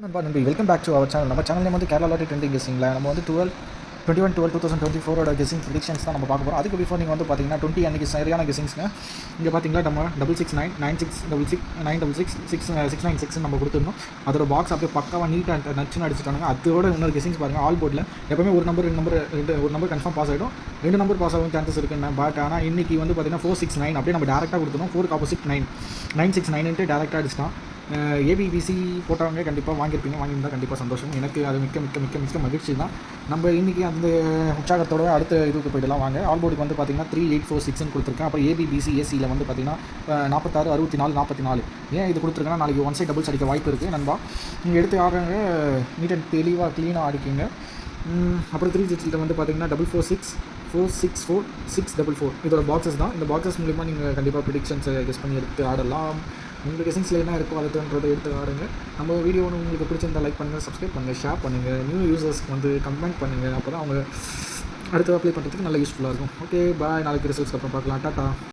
நண்பா நம்பி welcome back to our channel. நம்ம சேனல் வந்து கேரளா லாட்டரி ட்ரெண்டிங் கெஸிங்கில் நம்ம வந்து 21/12/2024 கெஸிங் ப்ரிடிக்ஷன்ஸ் தான் நம்ம பார்க்க போகிறோம். அதுக்கு பிஃபோர் நீங்கள் வந்து பார்த்தீங்கன்னா 20 அன்றைக்கி சரியான கெஸிங்ஸ்ங்க. இங்கே பார்த்தீங்கன்னா நம்ம 669 9666 966 696 நம்ம கொடுத்துருந்தோம். அதோட பாக்ஸ் அப்படியே பக்காவாக நீட்டாக நச்சுன்னு அடிச்சுட்டாங்க. அதோட இன்னொரு கெஸிங்ஸ் பாருங்கள். ஆல் போர்டில் எப்பவுமே ஒரு நம்பர் கன்ஃபார்ம் பாஸ் ஆகிடும், 2 நம்பர் பாஸ் ஆகும் சான்சஸ் இருக்குன்னு. பட் ஆனால் இன்றைக்கி வந்து பார்த்தீங்கன்னா 469 அப்படியே நம்ம டேரெக்டாக கொடுத்துருந்தோம். 4க்கு ஆப்போசிட் 969 டேரெக்டாக அடிச்சிட்டான். ஏபிபிசி போட்டவங்க கண்டிப்பாக வாங்கியிருந்தால் கண்டிப்பாக சந்தோஷம். எனக்கு அது மிக்க மகிழ்ச்சி தான். நம்ம இன்றைக்கி அந்த உற்சாகத்தோட அடுத்த இதுக்கு போய்ட்டுலாம் வாங்க. ஆல்போர்டுக்கு வந்து பார்த்திங்கன்னா 3846 கொடுத்துருக்கேன். அப்புறம் ஏபிபிசி ஏசியில் வந்து பார்த்திங்கன்னா 46 64 44. ஏன் இது கொடுத்துருக்கேன்னா நாளைக்கு ஒன் சைட் டபுள்ஸ் அடிக்க வாய்ப்பு இருக்குது நண்பா. நீங்கள் எடுத்து ஆடுறவங்க நீட் அண்ட் தெளிவாக க்ளீனாக அடிக்கிங்க. அப்புறம் 3 டிஜிட்டில் வந்து பார்த்திங்கன்னா 446 464 644 இதோட பாக்ஸஸ் தான். இந்த பாக்ஸஸ் மூலிமா நீங்கள் கண்டிப்பாக ப்ரிடிக்ஷன்ஸை கெஸ் பண்ணி எடுத்து ஆடலாம். உங்களுக்கு கெஸிங்ஸில் என்ன இருக்கோ அதுன்றதை எடுத்து ஆடுங்க. நம்ம வீடியோ உங்களுக்கு பிடிச்சிருந்தால் லைக் பண்ணுங்கள், சப்ஸ்கிரைப் பண்ணுங்கள், ஷேர் பண்ணுங்கள். நியூ யூசர்ஸ்க்கு வந்து கமெண்ட் பண்ணுங்கள். அப்போ தான் அவங்க அடுத்து அப்ளை பண்ணுறதுக்கு நல்லா யூஸ்ஃபுல்லாக இருக்கும். Okay bye. நாளைக்கு ரிசல்ட்ஸ்க்கு அப்புறம் பார்க்கலாம். டாட்டா.